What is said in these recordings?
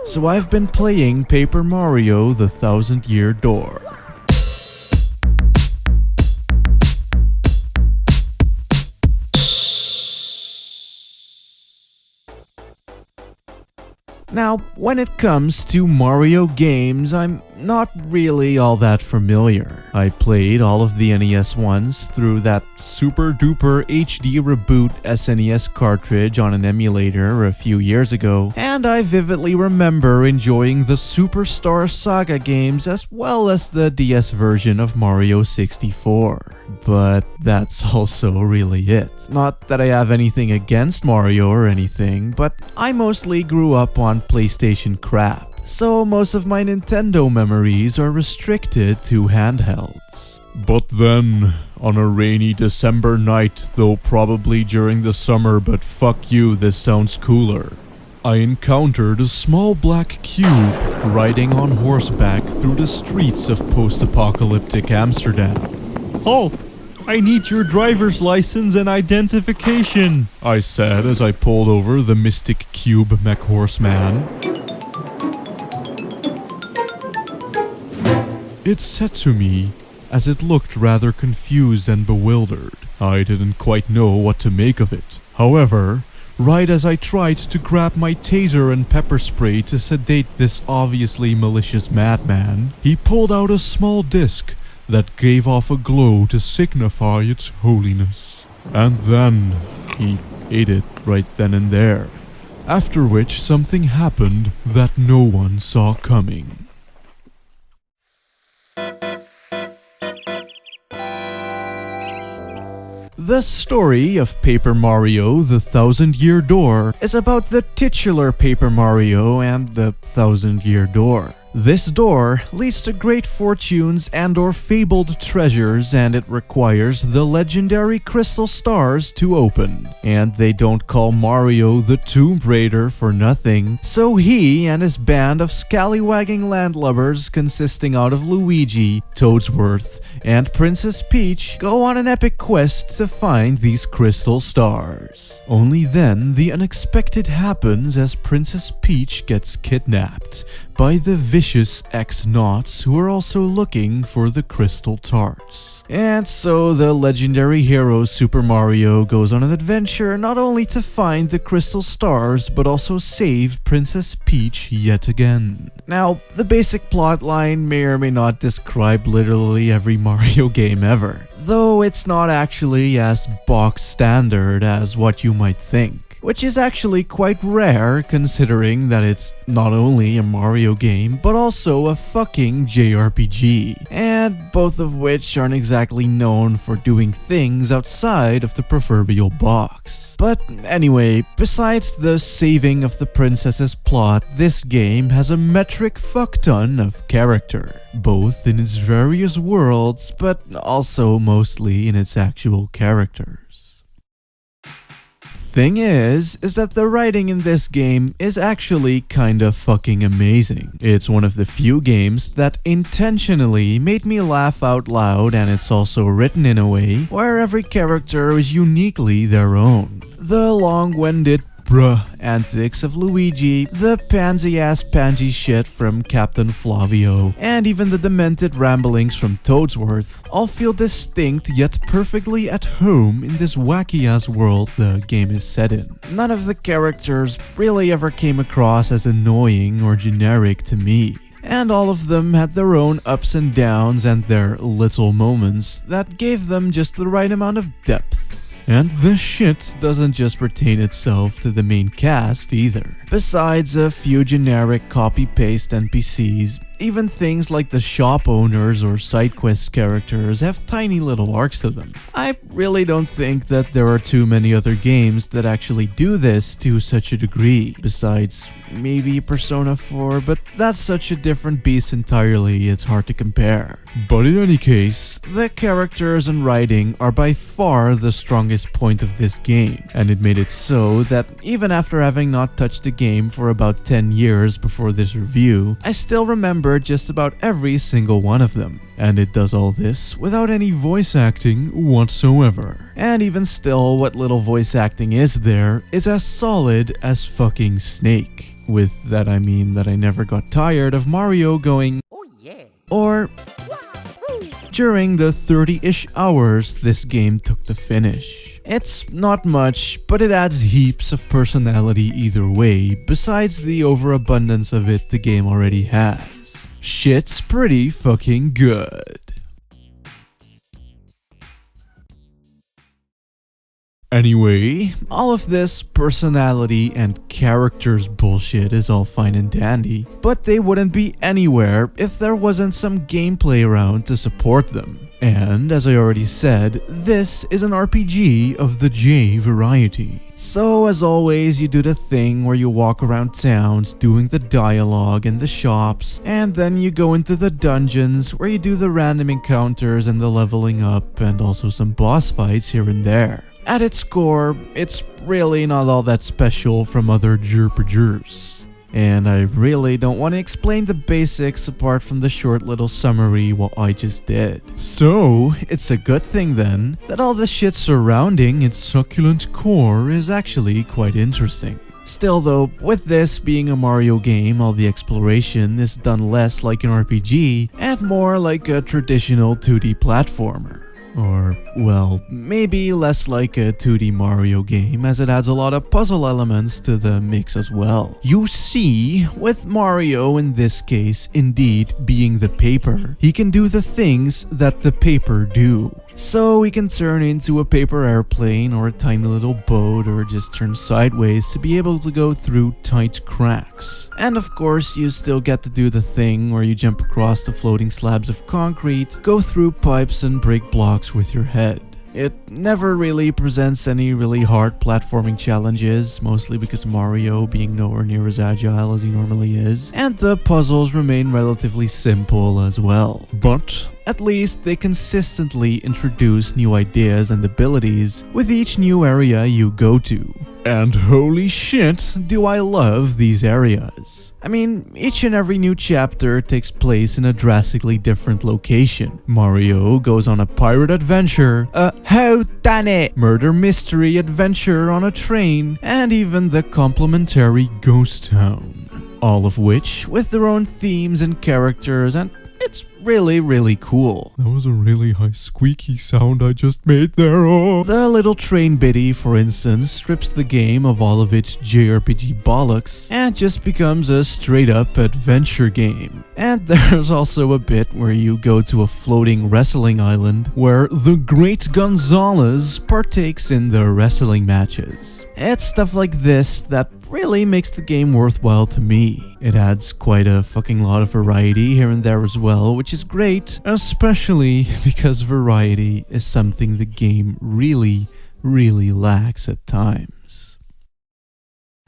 So I've been playing Paper Mario: The Thousand-Year Door. Now, when it comes to Mario games, I'm not really all that familiar. I played all of the NES ones through that super duper HD reboot SNES cartridge on an emulator a few years ago, and I vividly remember enjoying the Superstar Saga games as well as the DS version of Mario 64. But that's also really it. Not that I have anything against Mario or anything, but I mostly grew up on PlayStation crap, so most of my Nintendo memories are restricted to handhelds. But then, on a rainy December night, though probably during the summer, but fuck you, this sounds cooler, I encountered a small black cube riding on horseback through the streets of post-apocalyptic Amsterdam. Halt! I need your driver's license and identification, I said as I pulled over the Mystic Cube mech horseman. It said to me, as it looked rather confused and bewildered. I didn't quite know what to make of it. However, right as I tried to grab my taser and pepper spray to sedate this obviously malicious madman, he pulled out a small disc that gave off a glow to signify its holiness. And then he ate it right then and there, after which something happened that no one saw coming. The story of Paper Mario: The Thousand-Year Door is about the titular Paper Mario and the Thousand-Year Door. This door leads to great fortunes and/or fabled treasures, and it requires the legendary crystal stars to open. And they don't call Mario the Tomb Raider for nothing, so he and his band of scallywagging landlubbers consisting out of Luigi, Toadsworth, and Princess Peach go on an epic quest to find these crystal stars. Only then the unexpected happens as Princess Peach gets kidnapped by the vicious X-Nauts who are also looking for the crystal tarts. And so the legendary hero Super Mario goes on an adventure not only to find the crystal stars but also save Princess Peach yet again. Now, the basic plotline may or may not describe literally every Mario game ever, though it's not actually as box standard as what you might think. Which is actually quite rare considering that it's not only a Mario game, but also a fucking JRPG, and both of which aren't exactly known for doing things outside of the proverbial box. But anyway, besides the saving of the princess's plot, this game has a metric fuckton of character, both in its various worlds, but also mostly in its actual characters. Thing is that the writing in this game is actually kinda fucking amazing. It's one of the few games that intentionally made me laugh out loud, and it's also written in a way where every character is uniquely their own. The long-winded bruh antics of Luigi, the pansy-ass pansy shit from Captain Flavio, and even the demented ramblings from Toadsworth all feel distinct yet perfectly at home in this wacky-ass world the game is set in. None of the characters really ever came across as annoying or generic to me, and all of them had their own ups and downs and their little moments that gave them just the right amount of depth. And this shit doesn't just pertain itself to the main cast either. Besides a few generic copy-paste NPCs, even things like the shop owners or side quest characters have tiny little arcs to them. I really don't think that there are too many other games that actually do this to such a degree, besides maybe Persona 4, but that's such a different beast entirely, it's hard to compare. But in any case, the characters and writing are by far the strongest strongest point of this game, and it made it so that even after having not touched the game for about 10 years before this review, I still remember just about every single one of them. And it does all this without any voice acting whatsoever. And even still, what little voice acting is there is as solid as fucking Snake. With that I mean that I never got tired of Mario going, "Oh yeah," or during the 30-ish hours this game took to finish. It's not much, but it adds heaps of personality either way, besides the overabundance of it the game already has. Shit's pretty fucking good. Anyway, all of this personality and characters bullshit is all fine and dandy, but they wouldn't be anywhere if there wasn't some gameplay around to support them. And as I already said, this is an RPG of the J variety. So as always, you do the thing where you walk around towns doing the dialogue in the shops, and then you go into the dungeons where you do the random encounters and the leveling up, and also some boss fights here and there. At its core, it's really not all that special from other JRPGs. And I really don't want to explain the basics apart from the short little summary what I just did. So, it's a good thing then that all the shit surrounding its succulent core is actually quite interesting. Still though, with this being a Mario game, all the exploration is done less like an RPG and more like a traditional 2D platformer. Or, well, maybe less like a 2D Mario game, as it adds a lot of puzzle elements to the mix as well. You see, with Mario in this case indeed being the paper, he can do the things that the paper do. So he can turn into a paper airplane or a tiny little boat, or just turn sideways to be able to go through tight cracks. And of course you still get to do the thing where you jump across the floating slabs of concrete, go through pipes and break blocks with your head. It never really presents any really hard platforming challenges, mostly because Mario being nowhere near as agile as he normally is, and the puzzles remain relatively simple as well. But at least they consistently introduce new ideas and abilities with each new area you go to. And holy shit, do I love these areas. I mean, each and every new chapter takes place in a drastically different location. Mario goes on a pirate adventure, a whodunit murder mystery adventure on a train, and even the complimentary ghost town. All of which with their own themes and characters, and it's really cool. That was a really high squeaky sound I just made there. Oh. The little train biddy, for instance, strips the game of all of its JRPG bollocks and just becomes a straight up adventure game. And there's also a bit where you go to a floating wrestling island where the Great Gonzalez partakes in the wrestling matches. It's stuff like this that really makes the game worthwhile to me. It adds quite a fucking lot of variety here and there as well, which is great, especially because variety is something the game really lacks at times.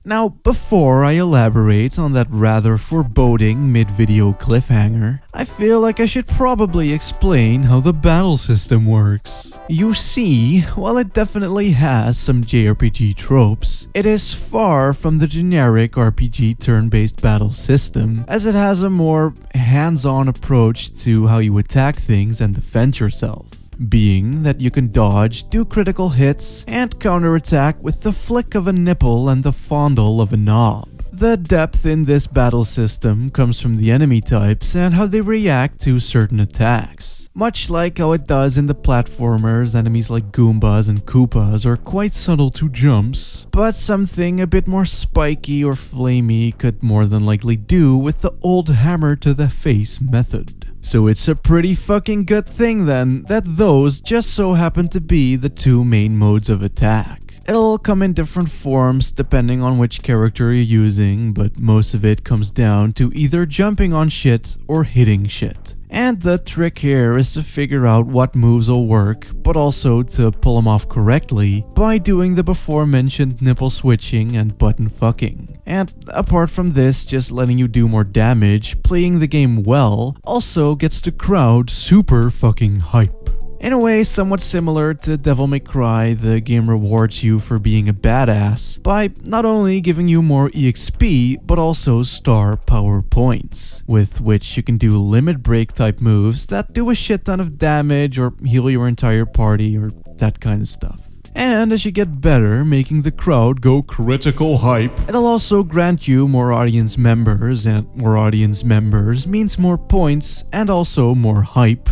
Now, before I elaborate on that rather foreboding mid-video cliffhanger, I feel like I should probably explain how the battle system works. You see, while it definitely has some JRPG tropes, it is far from the generic RPG turn-based battle system, as it has a more hands-on approach to how you attack things and defend yourself. Being that you can dodge, do critical hits, and counterattack with the flick of a nipple and the fondle of a knob. The depth in this battle system comes from the enemy types and how they react to certain attacks. Much like how it does in the platformers, enemies like Goombas and Koopas are quite subtle to jumps, but something a bit more spiky or flamey could more than likely do with the old hammer to the face method. So it's a pretty fucking good thing then that those just so happen to be the two main modes of attack. It'll come in different forms depending on which character you're using, but most of it comes down to either jumping on shit or hitting shit. And the trick here is to figure out what moves will work, but also to pull them off correctly by doing the before mentioned nipple switching and button fucking. And apart from this just letting you do more damage, playing the game well also gets the crowd super fucking hype. In a way somewhat similar to Devil May Cry, the game rewards you for being a badass by not only giving you more EXP, but also star power points, with which you can do limit break type moves that do a shit ton of damage or heal your entire party or that kind of stuff. And as you get better, making the crowd go critical hype, it'll also grant you more audience members, and more audience members means more points and also more hype,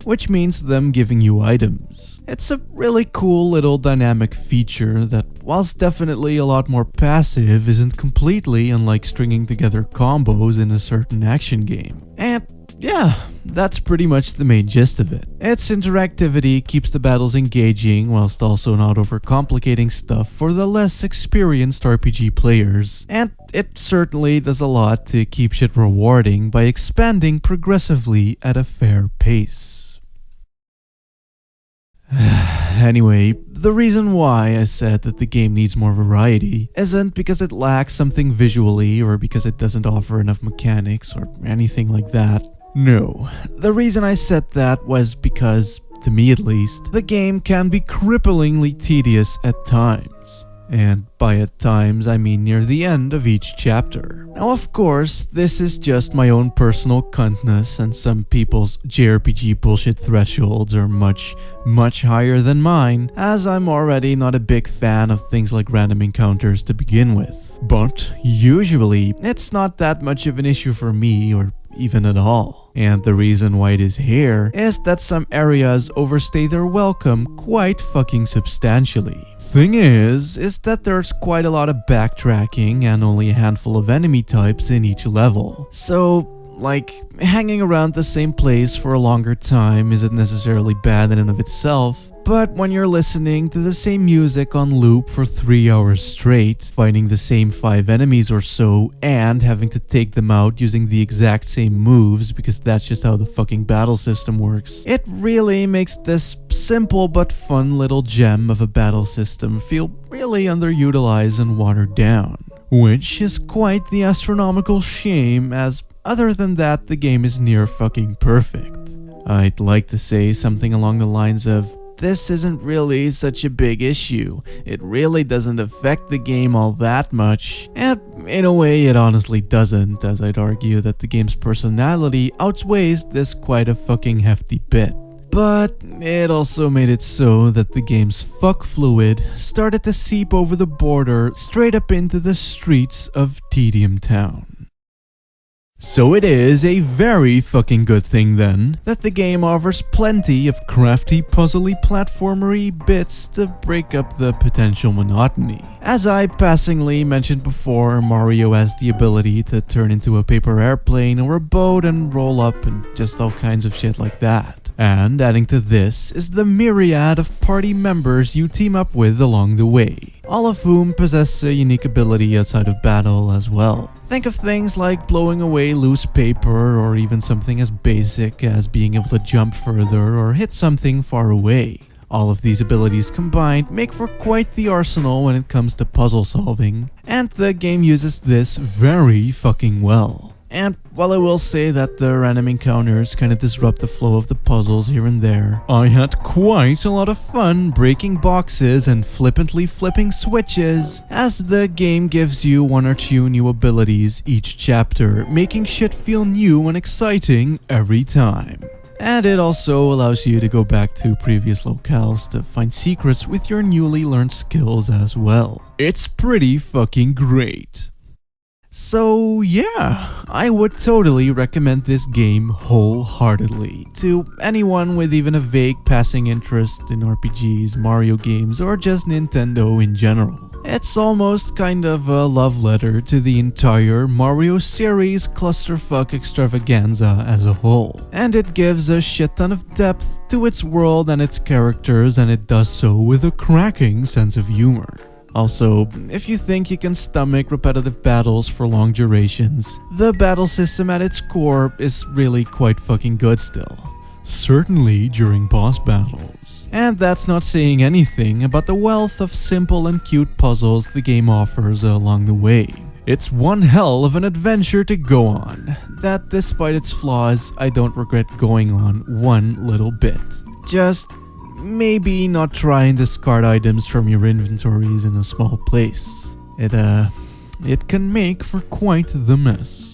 which means them giving you items. It's a really cool little dynamic feature that, whilst definitely a lot more passive, isn't completely unlike stringing together combos in a certain action game. And yeah, that's pretty much the main gist of it. Its interactivity keeps the battles engaging whilst also not overcomplicating stuff for the less experienced RPG players, and it certainly does a lot to keep shit rewarding by expanding progressively at a fair pace. Anyway, the reason why I said that the game needs more variety isn't because it lacks something visually or because it doesn't offer enough mechanics or anything like that. No, the reason I said that was because, to me at least, the game can be cripplingly tedious at times. And by at times, I mean near the end of each chapter. Now of course, this is just my own personal cuntness, and some people's JRPG bullshit thresholds are much higher than mine, as I'm already not a big fan of things like random encounters to begin with. But usually, it's not that much of an issue for me, or even at all. And the reason why it is here is that some areas overstay their welcome quite fucking substantially. Thing is that there's quite a lot of backtracking and only a handful of enemy types in each level. So, like, hanging around the same place for a longer time isn't necessarily bad in and of itself, but when you're listening to the same music on loop for 3 hours straight, fighting the same 5 enemies or so, and having to take them out using the exact same moves because that's just how the fucking battle system works, it really makes this simple but fun little gem of a battle system feel really underutilized and watered down. Which is quite the astronomical shame, as other than that, the game is near fucking perfect. I'd like to say something along the lines of, this isn't really such a big issue. It really doesn't affect the game all that much. And in a way, it honestly doesn't, as I'd argue that the game's personality outweighs this quite a fucking hefty bit. But it also made it so that the game's fuck fluid started to seep over the border straight up into the streets of Tedium Town. So it is a very fucking good thing then that the game offers plenty of crafty, puzzly, platformery bits to break up the potential monotony. As I passingly mentioned before, Mario has the ability to turn into a paper airplane or a boat and roll up and just all kinds of shit like that. And adding to this is the myriad of party members you team up with along the way, all of whom possess a unique ability outside of battle as well. Think of things like blowing away loose paper, or even something as basic as being able to jump further or hit something far away. All of these abilities combined make for quite the arsenal when it comes to puzzle solving, and the game uses this very fucking well. And while I will say that the random encounters kind of disrupt the flow of the puzzles here and there, I had quite a lot of fun breaking boxes and flippantly flipping switches, as the game gives you 1 or 2 new abilities each chapter, making shit feel new and exciting every time. And it also allows you to go back to previous locales to find secrets with your newly learned skills as well. It's pretty fucking great. So yeah, I would totally recommend this game wholeheartedly to anyone with even a vague passing interest in RPGs, Mario games, or just Nintendo in general. It's almost kind of a love letter to the entire Mario series clusterfuck extravaganza as a whole. And it gives a shit ton of depth to its world and its characters, and it does so with a cracking sense of humor. Also, if you think you can stomach repetitive battles for long durations, the battle system at its core is really quite fucking good still. Certainly during boss battles. And that's not saying anything about the wealth of simple and cute puzzles the game offers along the way. It's one hell of an adventure to go on, that despite its flaws, I don't regret going on one little bit. Just maybe not try and discard items from your inventories in a small place. It can make for quite the mess.